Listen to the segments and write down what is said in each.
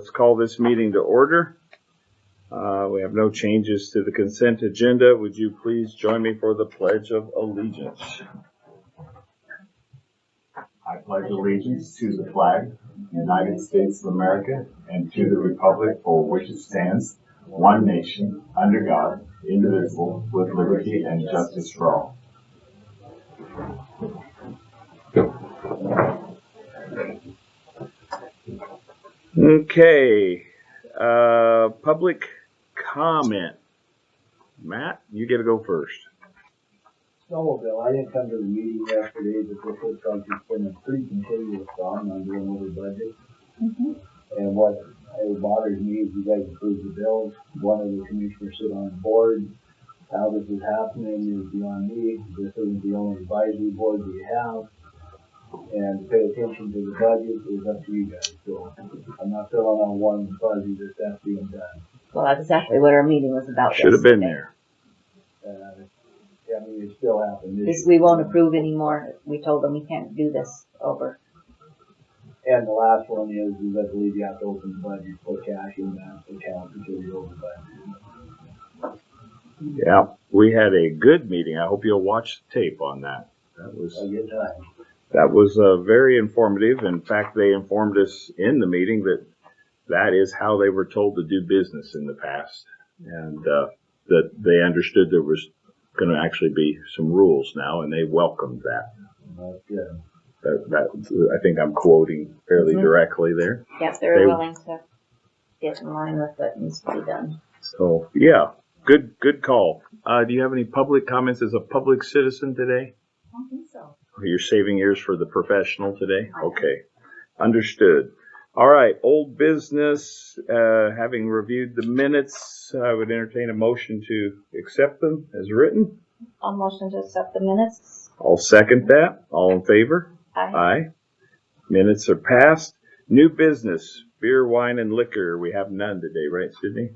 let's call this meeting to order. We have no changes to the consent agenda. Would you please join me for the Pledge of Allegiance? I pledge allegiance to the flag, United States of America, and to the republic for which it stands, one nation, under God, indivisible, with liberty and justice for all. Okay, public comment. Matt, you get to go first. Snowmobile, I didn't come to the meeting yesterday, but this looks like it's been a pretty continuous song on doing over budget. And what bothers me is you guys approve the bills, one of the commissioners sit on the board. How this is happening is beyond me. This isn't the only advisory board we have. And to pay attention to the budget is up to you guys. So I'm not filling on one fuzzy, this that's being done. Well, that's exactly what our meeting was about. Should have been there. I mean, it still happened. We won't approve anymore. We told them we can't do this over. And the last one is I believe you have to open the budget, put cash in that account until you're over budget. Yeah, we had a good meeting. I hope you'll watch the tape on that. A good time. That was very informative. In fact, they informed us in the meeting that is how they were told to do business in the past, and that they understood there was going to actually be some rules now, and they welcomed that. That's good. That I think I'm quoting fairly directly there. Yes, they're willing to get in line with what needs to be done. So yeah, good call. Do you have any public comments as a public citizen today? I don't think so. You're saving yours for the professional today? Okay. Understood. All right. Old business. Having reviewed the minutes, I would entertain a motion to accept them as written. I'll motion to accept the minutes. I'll second that. All in favor? Aye. Minutes are passed. New business. Beer, wine, and liquor. We have none today, right, Sydney?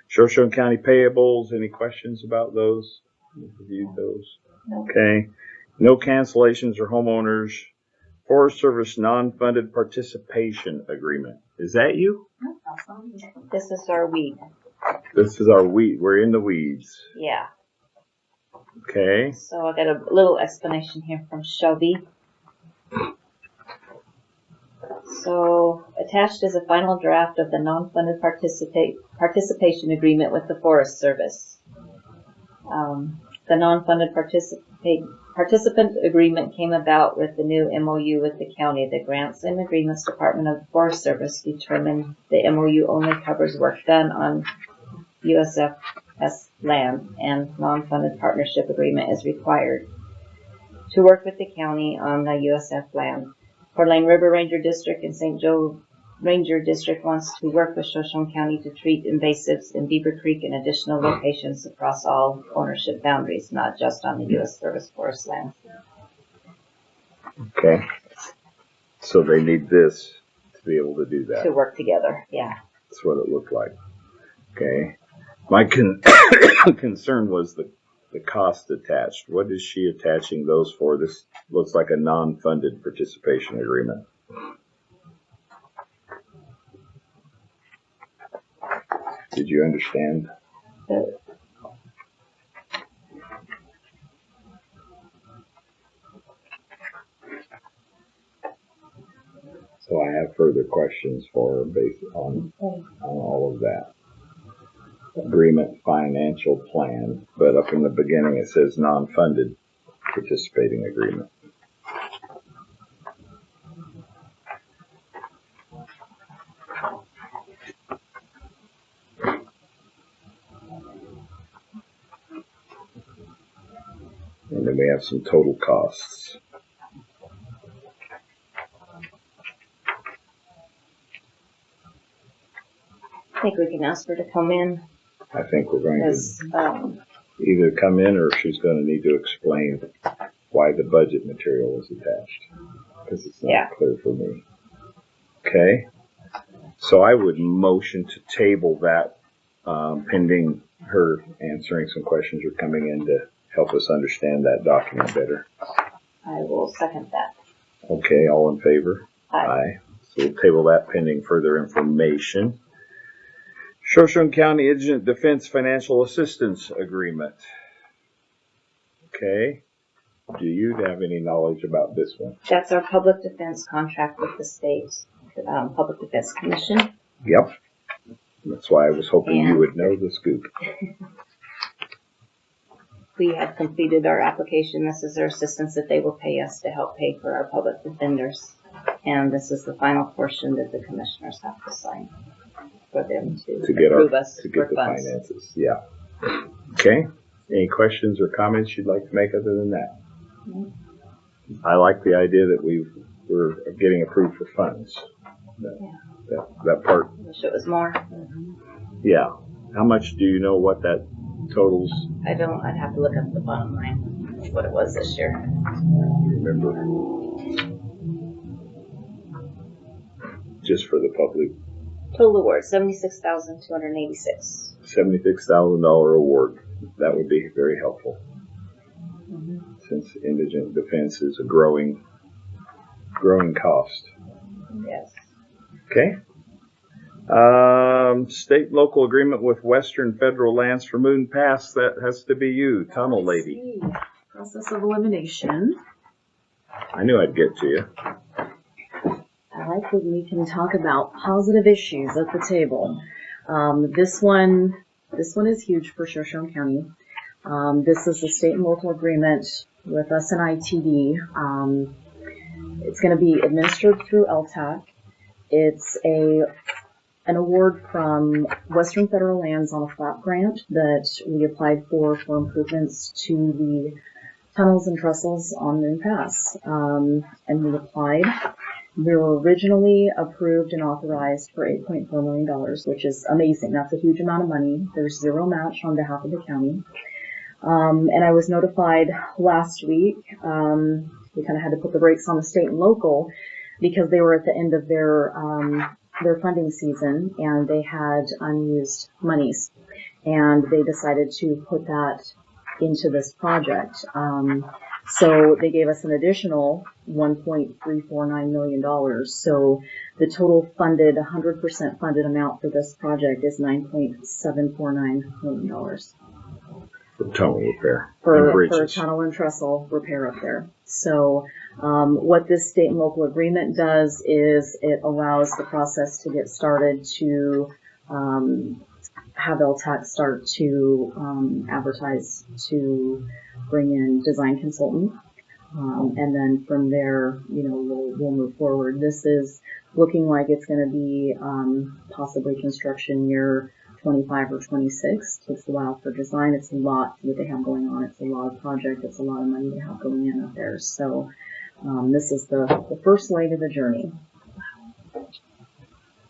Shoshone County payables. Any questions about those? We've reviewed those. No. Okay. No cancellations or homeowners. Forest Service non-funded participation agreement. Is that you? This is our weed. This is our weed. We're in the weeds. Yeah. Okay. So I got a little explanation here from Shelby. So attached is a final draft of the non-funded participation agreement with the Forest Service. The non-funded participant agreement came about with the new MOU with the county. The Grants and Agreements Department of the Forest Service determined the MOU only covers work done on USFS land, and non-funded partnership agreement is required to work with the county on the USF land. Coeur d'Alene River Ranger District and St. Joe Ranger District wants to work with Shoshone County to treat invasives in Beaver Creek and additional locations across all ownership boundaries, not just on the U.S. Service Forest land. Okay. So they need this to be able to do that. To work together, yeah. That's what it looked like. Okay. My concern was the cost attached. What is she attaching those for? This looks like a non-funded participation agreement. Did you understand? So I have further questions for her based on all of that. Agreement financial plan, but up in the beginning it says non-funded participating agreement. And then we have some total costs. I think we can ask her to come in. I think we're going to either come in or she's going to need to explain why the budget material is attached, because it's not clear for me. Okay. So I would motion to table that pending her answering some questions or coming in to help us understand that document better. I will second that. Okay, all in favor? Aye. So So we'll table that pending further information. Shoshone County Indigent Defense Financial Assistance Agreement. Okay. Do you have any knowledge about this one? That's our public defense contract with the state Public Defense Commission. Yep. That's why I was hoping you would know the scoop. We have completed our application. This is their assistance that they will pay us to help pay for our public defenders. And this is the final portion that the commissioners have to sign for them to get approve us to for get the funds. finances. Yeah. Okay. Any questions or comments you'd like to make other than that? I like the idea that we're getting approved for funds. That part. I wish it was more. Yeah. How much do you know what that totals? I don't. I'd have to look up the bottom line, what it was this year. Remember. Just for the public. Total award, $76,286. $76,000 award. That would be very helpful. Since indigent defense is a growing cost. Yes. Okay. State and local agreement with Western Federal Lands for Moon Pass. That has to be you, tunnel lady. Process of elimination. I knew I'd get to you. I like when we can talk about positive issues at the table. This one is huge for Shoshone County. This is a state and local agreement with us and ITD. It's going to be administered through LTAC. It's an award from Western Federal Lands on a FLAP grant that we applied for improvements to the tunnels and trestles on Moon Pass. And we applied. We were originally approved and authorized for $8.4 million, which is amazing. That's a huge amount of money. There's zero match on behalf of the county. And I was notified last week. We kind of had to put the brakes on the state and local because they were at the end of their funding season and they had unused monies. And they decided to put that into this project. So they gave us an additional $1.349 million. So the total funded, 100% funded amount for this project is $9.749 million. For tunnel repair. For tunnel and trestle repair up there. So what this state and local agreement does is it allows the process to get started to have LTAC start to advertise to bring in design consultant. And then from there, we'll move forward. This is looking like it's going to be possibly construction year 25 or 26. Takes a while for design. It's a lot that they have going on. It's a lot of project. It's a lot of money they have going in up there. So this is the first leg of the journey.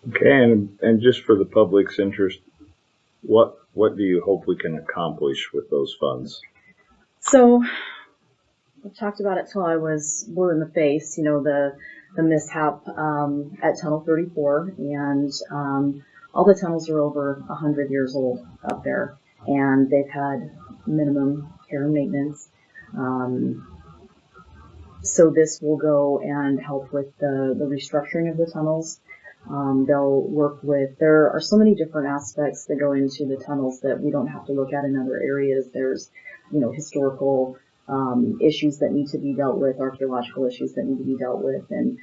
Okay, and just for the public's interest, what do you hope we can accomplish with those funds? So I've talked about it till I was blue in the face, the mishap at Tunnel 34, and all the tunnels are over 100 years old up there, and they've had minimum care and maintenance. So this will go and help with the restructuring of the tunnels. They'll work with, there are so many different aspects that go into the tunnels that we don't have to look at in other areas. There's, historical issues that need to be dealt with, archaeological issues that need to be dealt with, and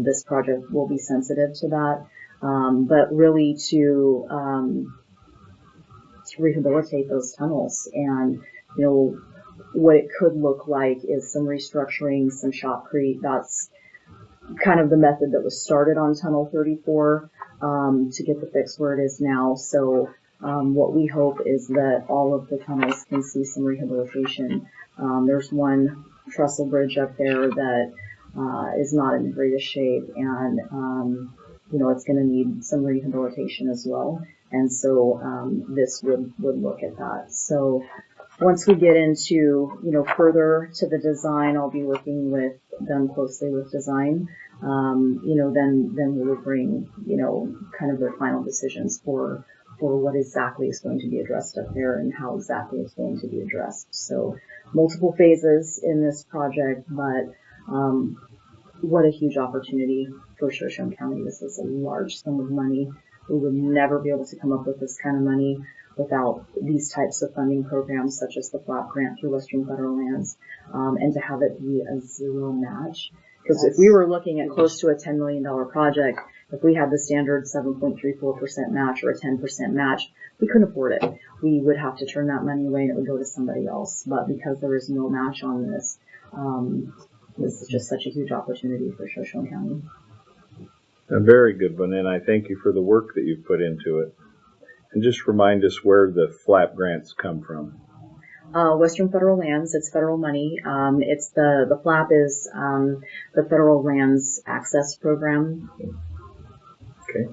this project will be sensitive to that. But really to rehabilitate those tunnels, and what it could look like is some restructuring, some shotcrete. That's kind of the method that was started on Tunnel 34 to get the fix where it is now. So what we hope is that all of the tunnels can see some rehabilitation. There's one trestle bridge up there that is not in the greatest shape, and it's going to need some rehabilitation as well. And so this would look at that. So once we get into, further to the design, I'll be working with them closely with design. Then we will bring, kind of their final decisions for what exactly is going to be addressed up there and how exactly it's going to be addressed. So multiple phases in this project, but what a huge opportunity for Shoshone County. This is a large sum of money. We would never be able to come up with this kind of money without these types of funding programs, such as the FLAP grant through Western Federal Lands, and to have it be a zero match. Because if we were looking at close to a $10 million project, if we had the standard 7.34% match or a 10% match, we couldn't afford it. We would have to turn that money away and it would go to somebody else. But because there is no match on this, this is just such a huge opportunity for Shoshone County. A very good one, and I thank you for the work that you've put into it. And just remind us where the FLAP grants come from. Western Federal Lands, it's federal money. It's the FLAP is the Federal Lands Access Program. Okay.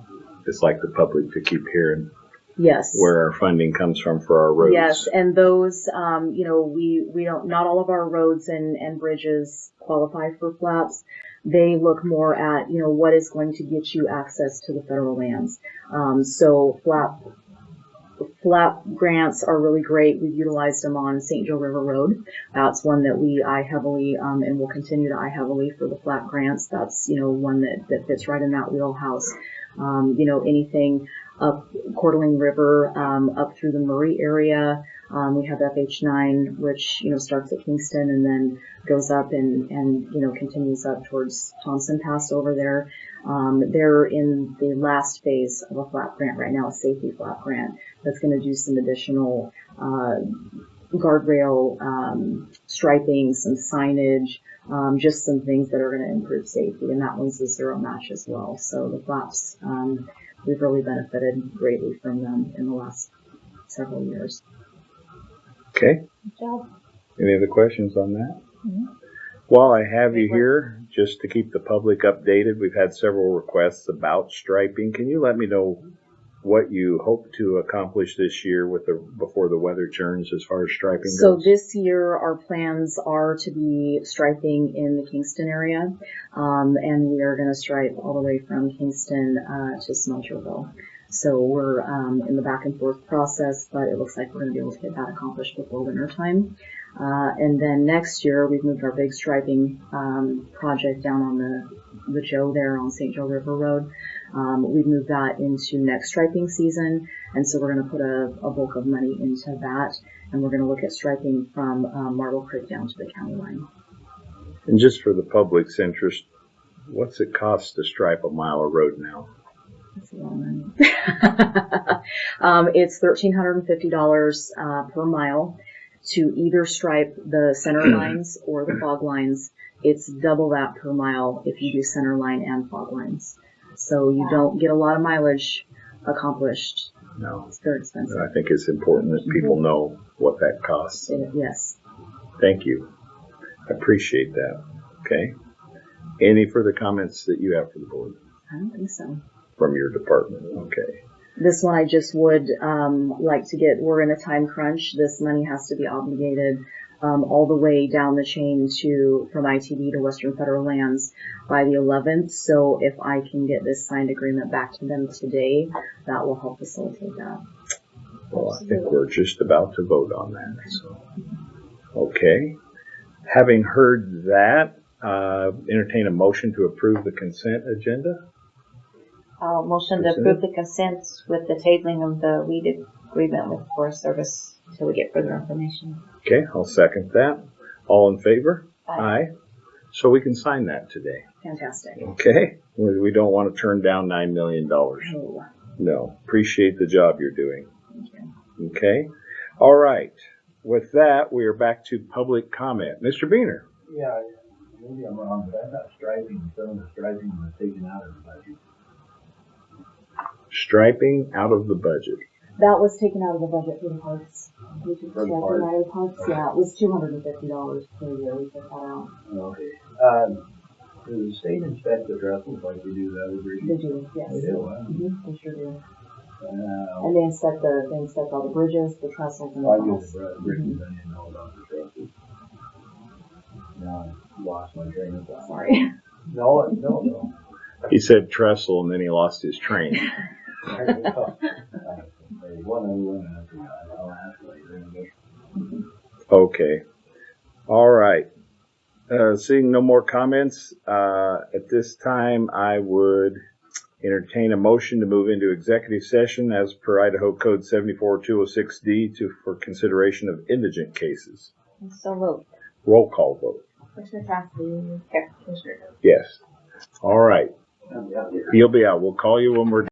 It's like the public to keep hearing. Yes. Where our funding comes from for our roads. Yes, and those, we don't, not all of our roads and bridges qualify for FLAPs. They look more at, what is going to get you access to the federal lands. So FLAP grants are really great. We've utilized them on St. Joe River Road. That's one that we eye heavily, and will continue to eye heavily for the FLAP grants. That's, one that fits right in that wheelhouse. Anything up Coeur d'Alene River, up through the Murray area. We have FH9, which, starts at Kingston and then goes up and continues up towards Thompson Pass over there. They're in the last phase of a FLAP grant right now, a safety FLAP grant that's going to do some additional, guardrail, striping, some signage, just some things that are going to improve safety. And that one's a zero match as well. So the FLAPs, we've really benefited greatly from them in the last several years. Okay. Good job. Any other questions on that? Mm-hmm. While I have you here, just to keep the public updated, we've had several requests about striping. Can you let me know what you hope to accomplish this year before the weather turns as far as striping goes? So this year our plans are to be striping in the Kingston area, and we are going to stripe all the way from Kingston to Smelterville. So we're in the back and forth process, but it looks like we're going to be able to get that accomplished before winter time. And then next year we've moved our big striping project down on the Joe there on St. Joe River Road. We've moved that into next striping season, and so we're going to put a bulk of money into that, and we're going to look at striping from Marble Creek down to the county line. And just for the public's interest, what's it cost to stripe a mile of road now? That's a lot of money. It's $1,350 per mile to either stripe the center lines or the fog lines. It's double that per mile if you do center line and fog lines. So you don't get a lot of mileage accomplished. No. It's very expensive. I think it's important that people know what that costs. Yes. Thank you. I appreciate that. Okay. Any further comments that you have for the board? I don't think so. From your department. Okay. This one I just would like to get, we're in a time crunch. This money has to be obligated all the way down the chain from ITD to Western Federal Lands by the 11th. So if I can get this signed agreement back to them today, that will help facilitate that. Well, I think we're just about to vote on that. So, okay. Having heard that, entertain a motion to approve the consent agenda. I'll motion to approve the consent with the tabling of the weed agreement with Forest Service until we get further information. Okay, I'll second that. All in favor? Aye. So we can sign that today. Fantastic. Okay. We don't want to turn down $9 million. No. Appreciate the job you're doing. Thank you. Okay. All right. With that, we are back to public comment. Mr. Beener. Yeah, maybe I'm wrong, but I thought striping, some of the striping was taken out of the budget. Striping out of the budget. That was taken out of the budget for the parks. We took For the striping parks? out of the parks. Yeah, it was $250 per year. We took that out. Okay. Does the state inspect the trestles like they do the other bridges? They do, yes. They do, huh? Mm-hmm, they sure do. Uh, And they inspect all the bridges, the trestles, and the I get tunnels. the bridges, I didn't know about the trestles. Now I lost my train of thought. Sorry. No. He said trestle and then he lost his train. One other one I forgot. I'll ask later. Okay. All right. Seeing no more comments, at this time, I would entertain a motion to move into executive session as per Idaho Code 74206D for consideration of indigent cases. So moved. Roll call vote. Commissioner Cassidy. Here. Commissioner. Yes. All right. You'll be out. We'll call you when we're